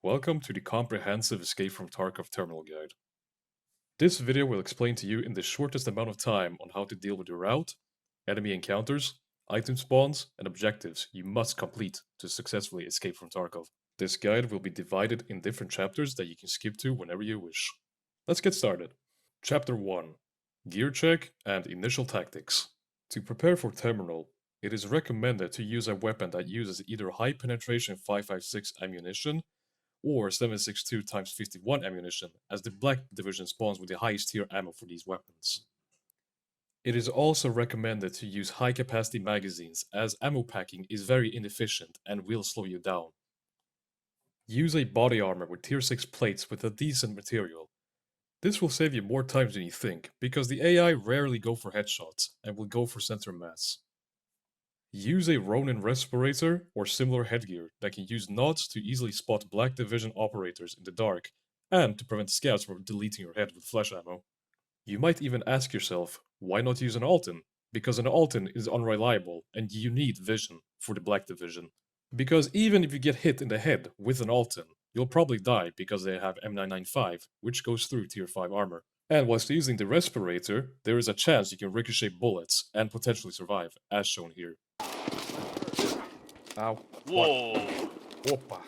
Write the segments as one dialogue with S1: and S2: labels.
S1: Welcome to the comprehensive Escape from Tarkov terminal guide. This video will explain to you in the shortest amount of time on how to deal with your route, enemy encounters, item spawns, and objectives you must complete to successfully escape from Tarkov. This guide will be divided in different chapters that you can skip to whenever you wish. Let's get started. Chapter 1: Gear Check and Initial Tactics. To prepare for terminal, it is recommended to use a weapon that uses either high penetration 5.56 ammunition or 7.62x51 ammunition, as the Black Division spawns with the highest tier ammo for these weapons. It is also recommended to use high capacity magazines, as ammo packing is very inefficient and will slow you down. Use a body armor with tier 6 plates with a decent material. This will save you more time than you think, because the AI rarely go for headshots and will go for center mass. Use a Ronin respirator or similar headgear that can use nods to easily spot Black Division operators in the dark and to prevent scouts from deleting your head with flash ammo. You might even ask yourself, why not use an Alten? Because an Alten is unreliable and you need vision for the Black Division. Because even if you get hit in the head with an Alten, you'll probably die because they have M995, which goes through tier 5 armor. And whilst using the respirator, there is a chance you can ricochet bullets and potentially survive, as shown here. Ow.
S2: Whoa!
S1: Opa.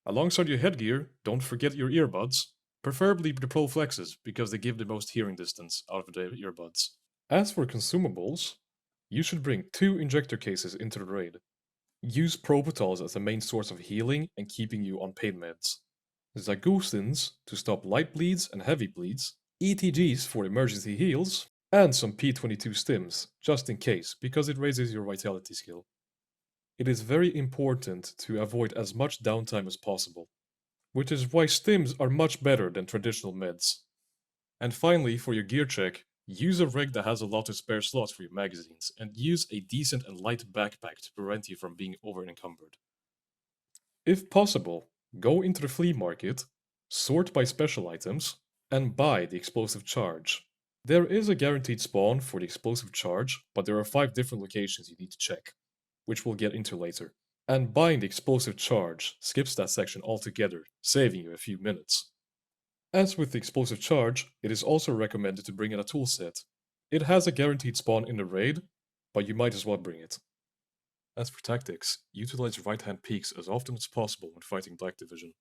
S1: Alongside your headgear, don't forget your earbuds, preferably the Pro Flexes, because they give the most hearing distance out of the earbuds. As for consumables, you should bring 2 injector cases into the raid. Use Propitals as the main source of healing and keeping you on pain meds. Zagustins to stop light bleeds and heavy bleeds, ETGs for emergency heals, and some P22 stims, just in case, because it raises your vitality skill. It is very important to avoid as much downtime as possible, which is why stims are much better than traditional meds. And finally, for your gear check, use a rig that has a lot of spare slots for your magazines, and use a decent and light backpack to prevent you from being over-encumbered. If possible, go into the flea market, sort by special items, and buy the explosive charge. There is a guaranteed spawn for the explosive charge, but there are 5 different locations you need to check, which we'll get into later. And buying the explosive charge skips that section altogether, saving you a few minutes. As with the explosive charge, it is also recommended to bring in a toolset. It has a guaranteed spawn in the raid, but you might as well bring it. As for tactics, utilize right-hand peeks as often as possible when fighting Black Division.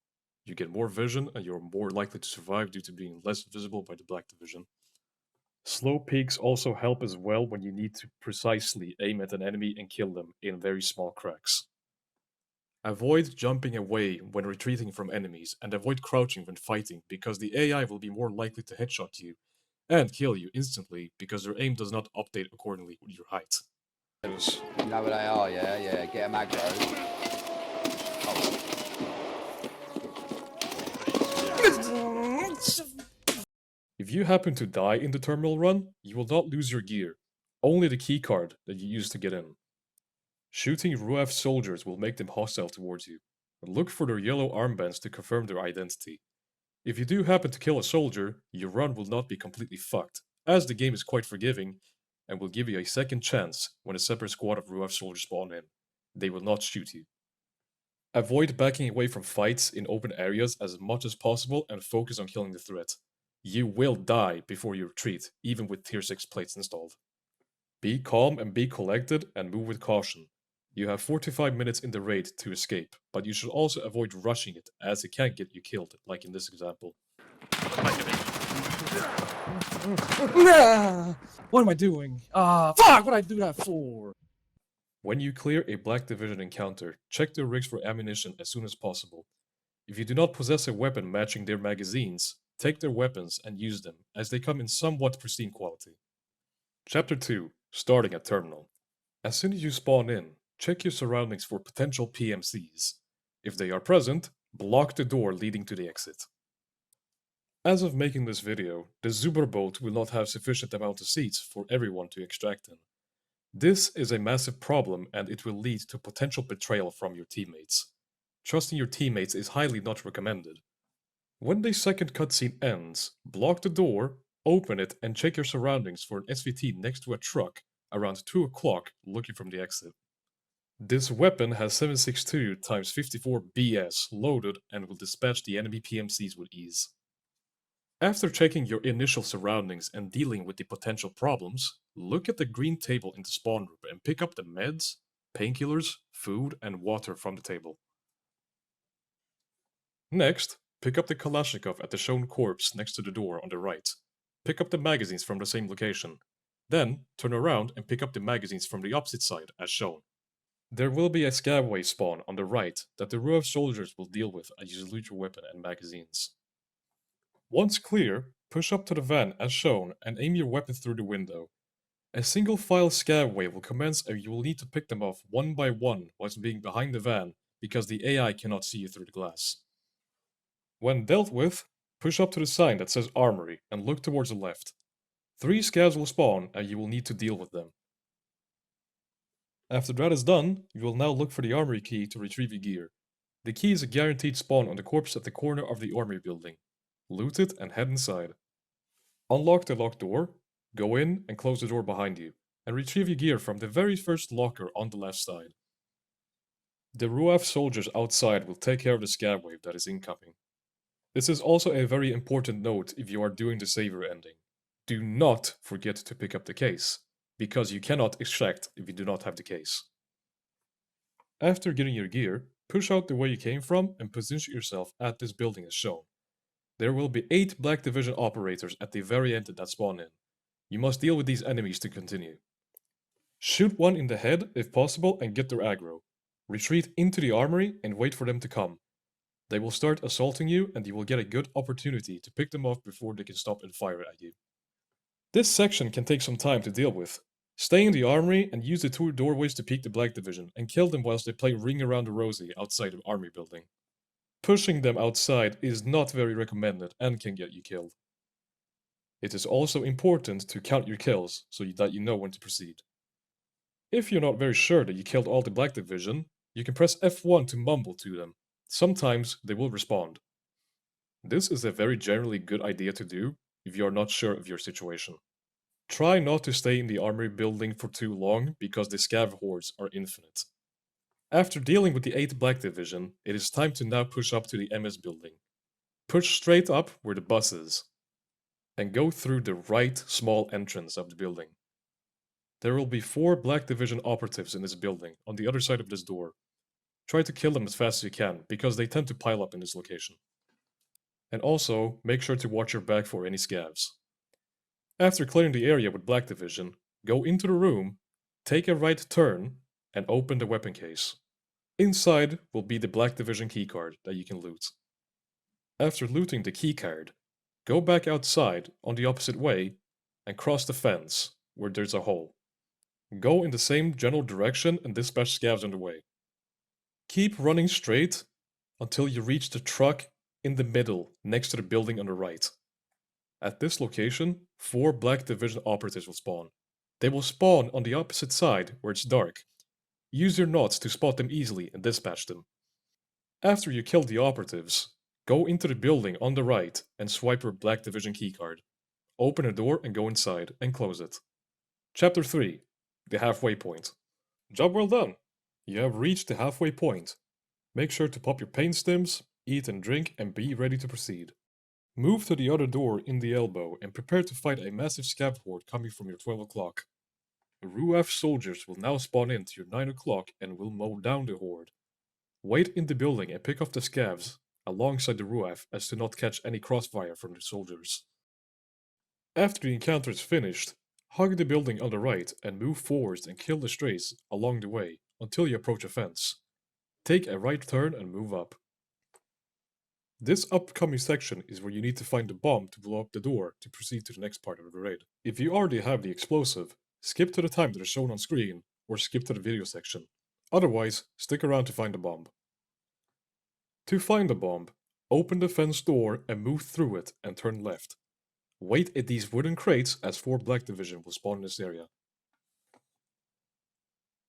S1: You get more vision and you're more likely to survive due to being less visible by the Black Division. Slow peeks also help as well when you need to precisely aim at an enemy and kill them in very small cracks. Avoid jumping away when retreating from enemies, and avoid crouching when fighting, because the AI will be more likely to headshot you and kill you instantly because their aim does not update accordingly with your height.
S3: You know where they are, yeah? Yeah, get them aggro.
S1: If you happen to die in the terminal run, you will not lose your gear, only the keycard that you used to get in. Shooting RUF soldiers will make them hostile towards you, and look for their yellow armbands to confirm their identity. If you do happen to kill a soldier, your run will not be completely fucked, as the game is quite forgiving and will give you a second chance when a separate squad of RUF soldiers spawn in. They will not shoot you. Avoid backing away from fights in open areas as much as possible and focus on killing the threat. You will die before you retreat, even with tier 6 plates installed. Be calm and be collected and move with caution. You have 45 minutes in the raid to escape, but you should also avoid rushing it, as it can get you killed, like in this example.
S2: What am I doing? Fuck! What'd I do that for?
S1: When you clear a Black Division encounter, check their rigs for ammunition as soon as possible. If you do not possess a weapon matching their magazines, take their weapons and use them, as they come in somewhat pristine quality. Chapter 2: Starting at Terminal. As soon as you spawn in, check your surroundings for potential PMCs. If they are present, block the door leading to the exit. As of making this video, the Zuber boat will not have sufficient amount of seats for everyone to extract in. This is a massive problem and it will lead to potential betrayal from your teammates. Trusting your teammates is highly not recommended. When the second cutscene ends, block the door, open it and check your surroundings for an SVT next to a truck around 2 o'clock looking from the exit. This weapon has 762 times 54 BS loaded and will dispatch the enemy PMCs with ease. After checking your initial surroundings and dealing with the potential problems, look at the green table in the spawn room and pick up the meds, painkillers, food, and water from the table. Next, pick up the Kalashnikov at the shown corpse next to the door on the right. Pick up the magazines from the same location. Then, turn around and pick up the magazines from the opposite side as shown. There will be a scavway spawn on the right that the row of soldiers will deal with as you loot your weapon and magazines. Once clear, push up to the van as shown and aim your weapon through the window. A single file scavway will commence and you will need to pick them off one by one whilst being behind the van because the AI cannot see you through the glass. When dealt with, push up to the sign that says Armory and look towards the left. 3 scavs will spawn and you will need to deal with them. After that is done, you will now look for the Armory key to retrieve your gear. The key is a guaranteed spawn on the corpse at the corner of the Armory building. Loot it and head inside. Unlock the locked door, go in and close the door behind you, and retrieve your gear from the very first locker on the left side. The RUAF soldiers outside will take care of the scav wave that is incoming. This is also a very important note if you are doing the savior ending. Do not forget to pick up the case, because you cannot extract if you do not have the case. After getting your gear, push out the way you came from and position yourself at this building as shown. There will be 8 Black Division operators at the very end that spawn in. You must deal with these enemies to continue. Shoot one in the head if possible and get their aggro. Retreat into the armory and wait for them to come. They will start assaulting you and you will get a good opportunity to pick them off before they can stop and fire at you. This section can take some time to deal with. Stay in the armory and use the 2 doorways to peek the Black Division and kill them whilst they play Ring Around the Rosie outside the army building. Pushing them outside is not very recommended and can get you killed. It is also important to count your kills so that you know when to proceed. If you're not very sure that you killed all the Black Division, you can press F1 to mumble to them. Sometimes they will respond. This is a very generally good idea to do if you are not sure of your situation. Try not to stay in the armory building for too long because the scav hordes are infinite. After dealing with the 8th Black Division, it is time to now push up to the MS building. Push straight up where the bus is, and go through the right small entrance of the building. There will be 4 Black Division operatives in this building on the other side of this door. Try to kill them as fast as you can, because they tend to pile up in this location. And also, make sure to watch your back for any scavs. After clearing the area with Black Division, go into the room, take a right turn, and open the weapon case. Inside will be the Black Division keycard that you can loot. After looting the keycard, go back outside on the opposite way and cross the fence where there's a hole. Go in the same general direction and dispatch scavs on the way. Keep running straight until you reach the truck in the middle next to the building on the right. At this location, 4 Black Division operatives will spawn. They will spawn on the opposite side where it's dark. Use your knots to spot them easily and dispatch them. After you kill the operatives, go into the building on the right and swipe your Black Division keycard. Open a door and go inside and close it. Chapter 3. The halfway point. Job well done! You have reached the halfway point. Make sure to pop your pain stims, eat and drink, and be ready to proceed. Move to the other door in the elbow and prepare to fight a massive scav horde coming from your 12 o'clock. RUAF soldiers will now spawn into your 9 o'clock and will mow down the horde. Wait in the building and pick off the scavs alongside the RUAF as to not catch any crossfire from the soldiers. After the encounter is finished, hug the building on the right and move forwards and kill the strays along the way until you approach a fence. Take a right turn and move up. This upcoming section is where you need to find the bomb to blow up the door to proceed to the next part of the raid. If you already have the explosive, skip to the time that is shown on screen or skip to the video section. Otherwise, stick around to find the bomb. To find the bomb, open the fence door and move through it and turn left. Wait at these wooden crates as 4 Black Division will spawn in this area.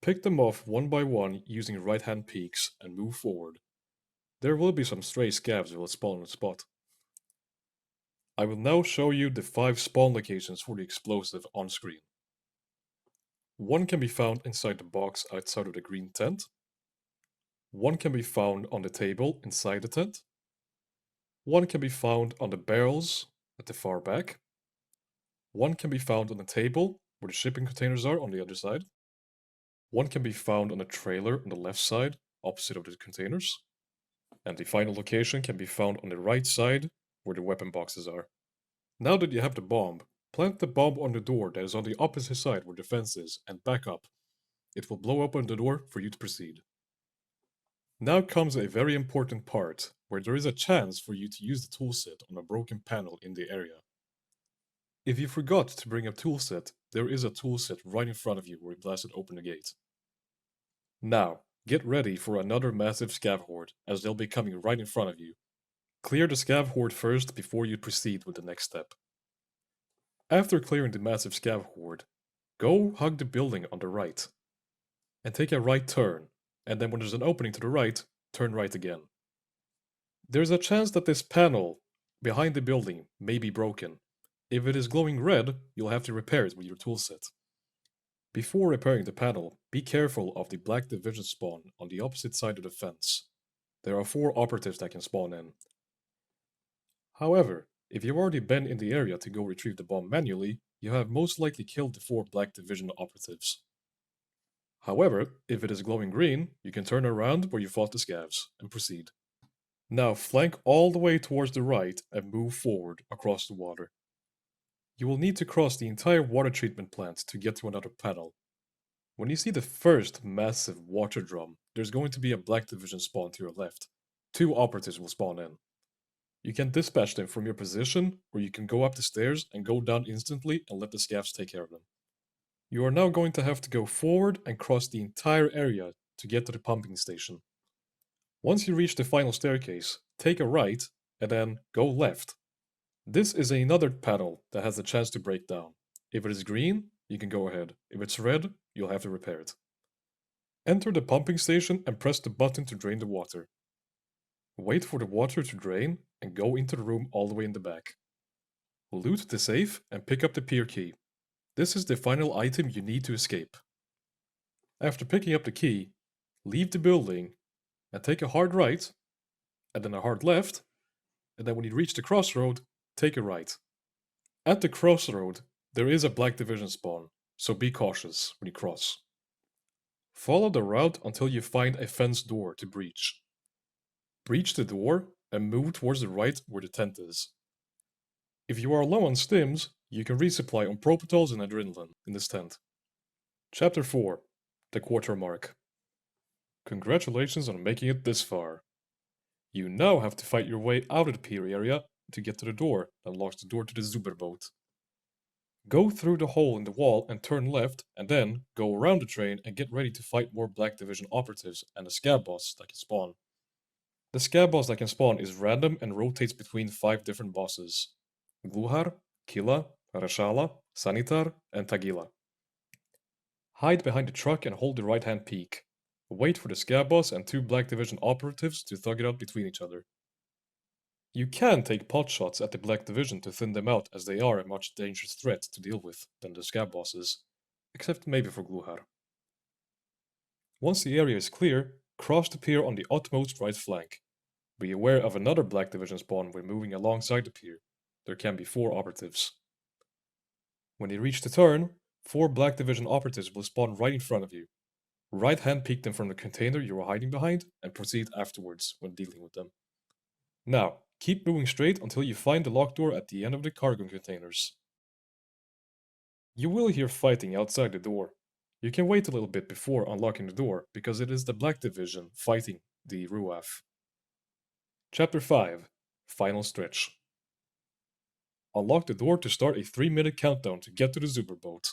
S1: Pick them off one by one using right hand peeks and move forward. There will be some stray scavs that will spawn on the spot. I will now show you the 5 spawn locations for the explosive on screen. One can be found inside the box outside of the green tent. One can be found on the table inside the tent. One can be found on the barrels at the far back. One can be found on the table where the shipping containers are on the other side. One can be found on a trailer on the left side, opposite of the containers. And the final location can be found on the right side, where the weapon boxes are. Now that you have the bomb, plant the bomb on the door that is on the opposite side where the fence is, and back up. It will blow open the door for you to proceed. Now comes a very important part, where there is a chance for you to use the toolset on a broken panel in the area. If you forgot to bring a toolset, there is a toolset right in front of you where you blasted open the gate. Now, get ready for another massive scav horde, as they'll be coming right in front of you. Clear the scav horde first before you proceed with the next step. After clearing the massive scav horde, go hug the building on the right. And take a right turn, and then when there's an opening to the right, turn right again. There's a chance that this panel behind the building may be broken. If it is glowing red, you'll have to repair it with your toolset. Before repairing the panel, be careful of the black division spawn on the opposite side of the fence. There are 4 operatives that can spawn in. However, if you've already been in the area to go retrieve the bomb manually, you have most likely killed the 4 black division operatives. However, if it is glowing green, you can turn around where you fought the scavs and proceed. Now flank all the way towards the right and move forward across the water. You will need to cross the entire water treatment plant to get to another panel. When you see the first massive water drum, there's going to be a black division spawn to your left. 2 operatives will spawn in. You can dispatch them from your position, or you can go up the stairs and go down instantly and let the scavs take care of them. You are now going to have to go forward and cross the entire area to get to the pumping station. Once you reach the final staircase, take a right and then go left. This is another panel that has a chance to break down. If it is green, you can go ahead. If it's red, you'll have to repair it. Enter the pumping station and press the button to drain the water. Wait for the water to drain and go into the room all the way in the back. Loot the safe and pick up the pier key. This is the final item you need to escape. After picking up the key, leave the building and take a hard right, and then a hard left, and then when you reach the crossroad, take a right. At the crossroad, there is a black division spawn, so be cautious when you cross. Follow the route until you find a fence door to breach. Breach the door and move towards the right where the tent is. If you are low on stims, you can resupply on propitols and adrenaline in this tent. Chapter 4: The Quarter Mark. Congratulations on making it this far. You now have to fight your way out of the pier area to get to the door that locks the door to the Zuber boat. Go through the hole in the wall and turn left, and then go around the train and get ready to fight more Black Division operatives and a scab boss that can spawn. The scab boss that can spawn is random and rotates between 5 different bosses: Gluhar, Killa, Rashala, Sanitar, and Tagila. Hide behind the truck and hold the right hand peak. Wait for the scab boss and 2 Black Division operatives to thug it out between each other. You can take pot shots at the Black Division to thin them out, as they are a much dangerous threat to deal with than the scab bosses, except maybe for Gluhar. Once the area is clear, cross the pier on the utmost right flank. Be aware of another Black Division spawn when moving alongside the pier. There can be 4 operatives. When you reach the turn, 4 Black Division operatives will spawn right in front of you. Right hand peek them from the container you are hiding behind and proceed afterwards when dealing with them. Now, keep moving straight until you find the locked door at the end of the cargo containers. You will hear fighting outside the door. You can wait a little bit before unlocking the door, because it is the Black Division fighting the Ruaf. Chapter 5: Final Stretch. Unlock the door to start a 3-minute countdown to get to the Zuber boat.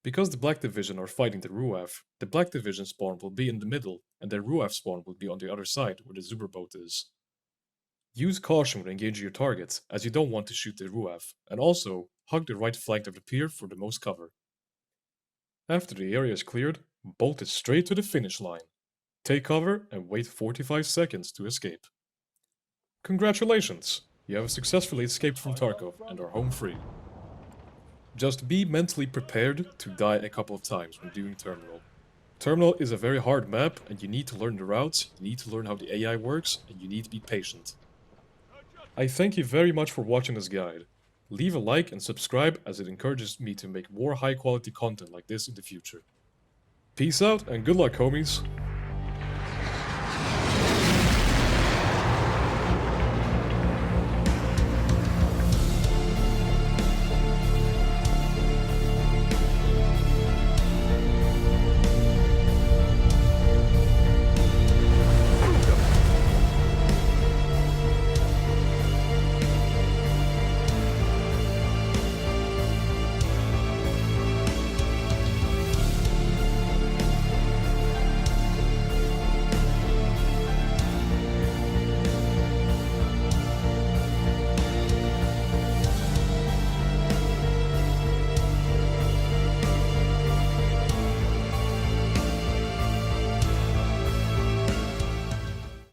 S1: Because the Black Division are fighting the Ruaf, the Black Division spawn will be in the middle, and the Ruaf spawn will be on the other side where the Zuber boat is. Use caution when engaging your targets, as you don't want to shoot the Ruaf, and also hug the right flank of the pier for the most cover. After the area is cleared, bolt it straight to the finish line. Take cover and wait 45 seconds to escape. Congratulations! You have successfully escaped from Tarkov and are home free. Just be mentally prepared to die a couple of times when doing Terminal. Terminal is a very hard map, and you need to learn the routes, you need to learn how the AI works, and you need to be patient. I thank you very much for watching this guide. Leave a like and subscribe as it encourages me to make more high quality content like this in the future. Peace out and good luck, homies!